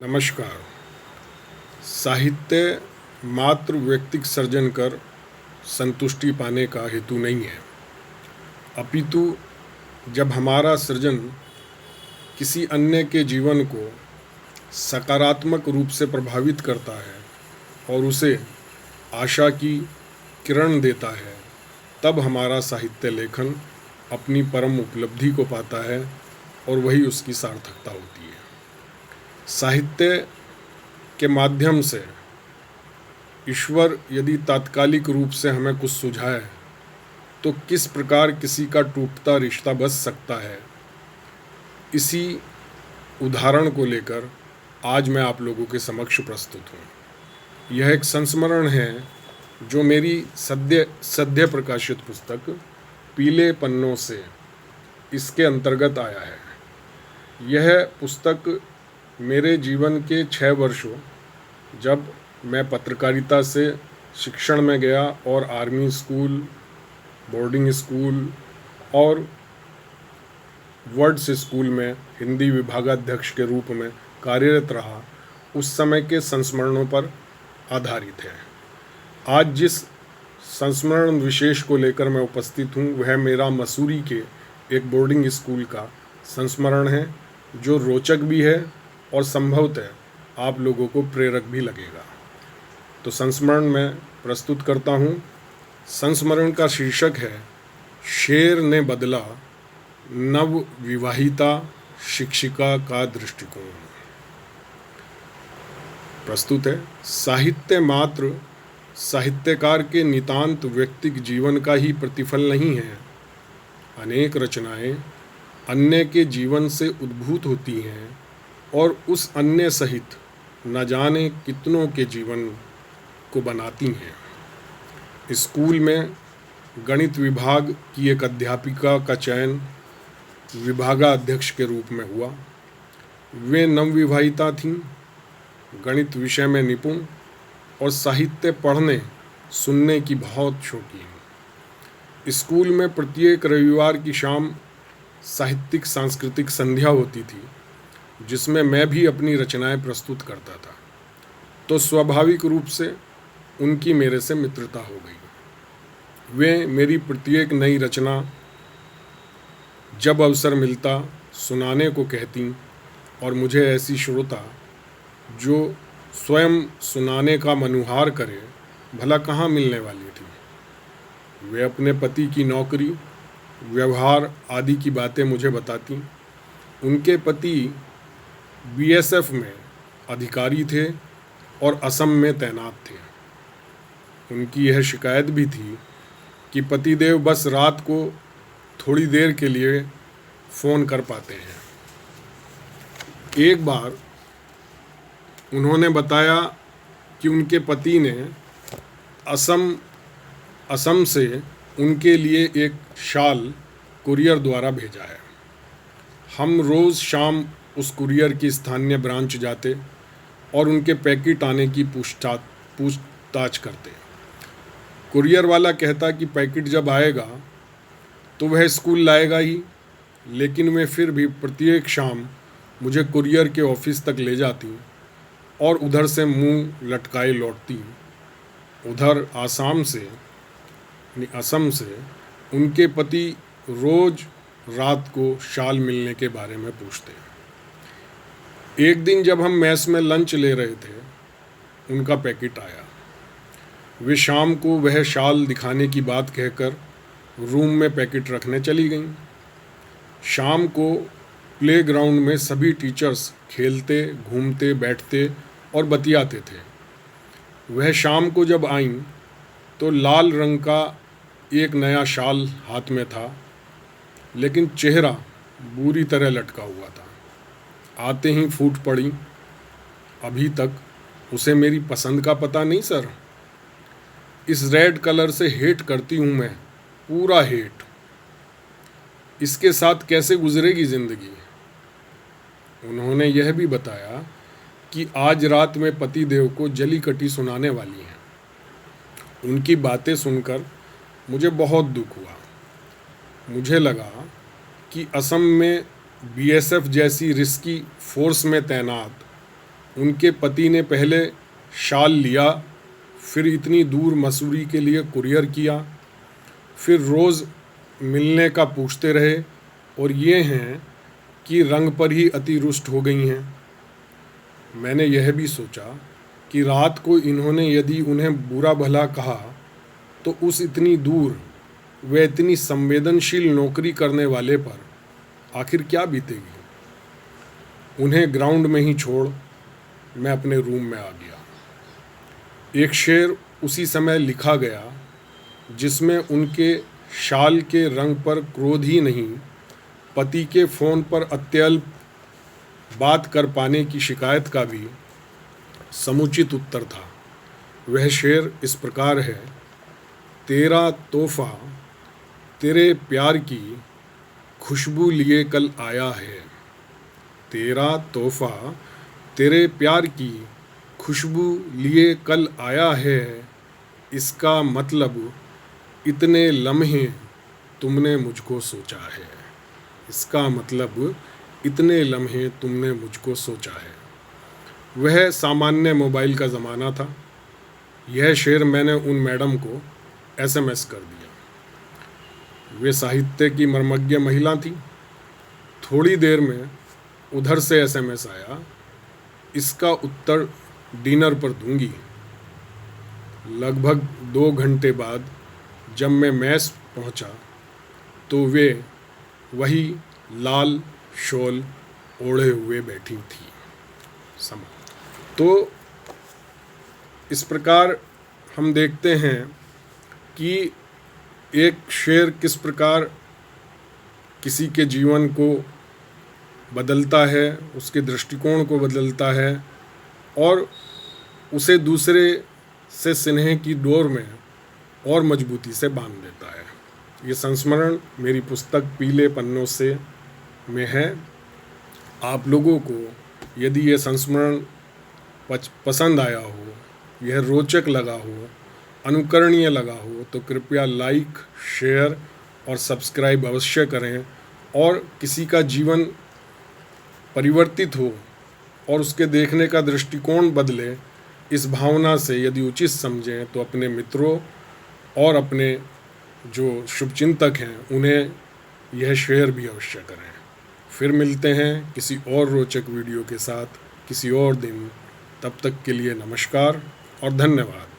नमस्कार। साहित्य मात्र व्यक्तिक सर्जन कर संतुष्टि पाने का हेतु नहीं है, अपितु जब हमारा सृजन किसी अन्य के जीवन को सकारात्मक रूप से प्रभावित करता है और उसे आशा की किरण देता है, तब हमारा साहित्य लेखन अपनी परम उपलब्धि को पाता है और वही उसकी सार्थकता होती है। साहित्य के माध्यम से ईश्वर यदि तात्कालिक रूप से हमें कुछ सुझाए तो किस प्रकार किसी का टूटता रिश्ता बच सकता है, इसी उदाहरण को लेकर आज मैं आप लोगों के समक्ष प्रस्तुत हूँ। यह एक संस्मरण है जो मेरी सद्य प्रकाशित पुस्तक पीले पन्नों से इसके अंतर्गत आया है। यह पुस्तक मेरे जीवन के 6 वर्षों, जब मैं पत्रकारिता से शिक्षण में गया और आर्मी स्कूल, बोर्डिंग स्कूल और वर्ड्स स्कूल में हिंदी विभागाध्यक्ष के रूप में कार्यरत रहा, उस समय के संस्मरणों पर आधारित है। आज जिस संस्मरण विशेष को लेकर मैं उपस्थित हूँ वह मेरा मसूरी के एक बोर्डिंग स्कूल का संस्मरण है, जो रोचक भी है और संभवतः आप लोगों को प्रेरक भी लगेगा। तो संस्मरण मैं प्रस्तुत करता हूँ। संस्मरण का शीर्षक है शेर ने बदला नव विवाहिता शिक्षिका का दृष्टिकोण। प्रस्तुत है। साहित्य मात्र साहित्यकार के नितांत व्यक्तिक जीवन का ही प्रतिफल नहीं है। अनेक रचनाएं अन्य के जीवन से उद्भूत होती हैं और उस अन्य सहित न जाने कितनों के जीवन को बनाती हैं। स्कूल में गणित विभाग की एक अध्यापिका का चयन विभागाध्यक्ष के रूप में हुआ। वे नवविवाहिता थीं, गणित विषय में निपुण और साहित्य पढ़ने सुनने की बहुत शौकीन। स्कूल में प्रत्येक रविवार की शाम साहित्यिक सांस्कृतिक संध्या होती थी, जिसमें मैं भी अपनी रचनाएं प्रस्तुत करता था, तो स्वाभाविक रूप से उनकी मेरे से मित्रता हो गई। वे मेरी प्रत्येक नई रचना जब अवसर मिलता सुनाने को कहती और मुझे ऐसी श्रोता जो स्वयं सुनाने का मनुहार करे भला कहाँ मिलने वाली थी। वे अपने पति की नौकरी, व्यवहार आदि की बातें मुझे बताती। उनके पति बीएसएफ में अधिकारी थे और असम में तैनात थे। उनकी यह शिकायत भी थी कि पतिदेव बस रात को थोड़ी देर के लिए फ़ोन कर पाते हैं। एक बार उन्होंने बताया कि उनके पति ने असम से उनके लिए एक शाल कुरियर द्वारा भेजा है। हम रोज़ शाम उस कुरियर की स्थानीय ब्रांच जाते और उनके पैकेट आने की पूछताछ करते। कुरियर वाला कहता कि पैकेट जब आएगा तो वह स्कूल लाएगा ही, लेकिन वे फिर भी प्रत्येक शाम मुझे कुरियर के ऑफिस तक ले जाती और उधर से मुंह लटकाए लौटती। उधर असम से उनके पति रोज़ रात को शाल मिलने के बारे में पूछते। एक दिन जब हम मेस में लंच ले रहे थे, उनका पैकेट आया। वे शाम को वह शाल दिखाने की बात कहकर रूम में पैकेट रखने चली गईं। शाम को प्लेग्राउंड में सभी टीचर्स खेलते, घूमते, बैठते और बतियाते थे। वह शाम को जब आईं तो लाल रंग का एक नया शाल हाथ में था, लेकिन चेहरा बुरी तरह लटका हुआ था। आते ही फूट पड़ी, अभी तक उसे मेरी पसंद का पता नहीं सर। इस रेड कलर से हेट करती हूँ मैं, पूरा हेट। इसके साथ कैसे गुजरेगी ज़िंदगी। उन्होंने यह भी बताया कि आज रात में पति देव को जली कटी सुनाने वाली हैं। उनकी बातें सुनकर मुझे बहुत दुख हुआ। मुझे लगा कि असम में बीएसएफ जैसी रिस्की फोर्स में तैनात उनके पति ने पहले शाल लिया, फिर इतनी दूर मसूरी के लिए कुरियर किया, फिर रोज़ मिलने का पूछते रहे और ये हैं कि रंग पर ही अति रुष्ट हो गई हैं। मैंने यह भी सोचा कि रात को इन्होंने यदि उन्हें बुरा भला कहा तो उस इतनी दूर व इतनी संवेदनशील नौकरी करने वाले पर आखिर क्या बीतेगी। उन्हें ग्राउंड में ही छोड़ मैं अपने रूम में आ गया। एक शेर उसी समय लिखा गया जिसमें उनके शाल के रंग पर क्रोध ही नहीं, पति के फ़ोन पर अत्यल्प बात कर पाने की शिकायत का भी समुचित उत्तर था। वह शेर इस प्रकार है: तेरा तोहफ़ा तेरे प्यार की खुशबू लिए कल आया है। तेरा तोहफ़ा तेरे प्यार की खुशबू लिए कल आया है। इसका मतलब इतने लम्हे तुमने मुझको सोचा है। इसका मतलब इतने लम्हे तुमने मुझको सोचा है। वह सामान्य मोबाइल का ज़माना था। यह शेर मैंने उन मैडम को SMS कर दिया। वे साहित्य की मर्मज्ञ महिला थी। थोड़ी देर में उधर से SMS आया, इसका उत्तर डिनर पर दूंगी। लगभग 2 घंटे बाद जब मैं मेस पहुंचा तो वे वही लाल शॉल ओढ़े हुए बैठी थी। तो इस प्रकार हम देखते हैं कि एक शेर किस प्रकार किसी के जीवन को बदलता है, उसके दृष्टिकोण को बदलता है और उसे दूसरे से स्नेह की डोर में और मजबूती से बांध देता है। ये संस्मरण मेरी पुस्तक पीले पन्नों से में है। आप लोगों को यदि ये संस्मरण पसंद आया हो, यह रोचक लगा हो, अनुकरणीय लगा हो तो कृपया लाइक, शेयर और सब्सक्राइब अवश्य करें। और किसी का जीवन परिवर्तित हो और उसके देखने का दृष्टिकोण बदले, इस भावना से यदि उचित समझें तो अपने मित्रों और अपने जो शुभचिंतक हैं उन्हें यह शेयर भी अवश्य करें। फिर मिलते हैं किसी और रोचक वीडियो के साथ किसी और दिन। तब तक के लिए नमस्कार और धन्यवाद।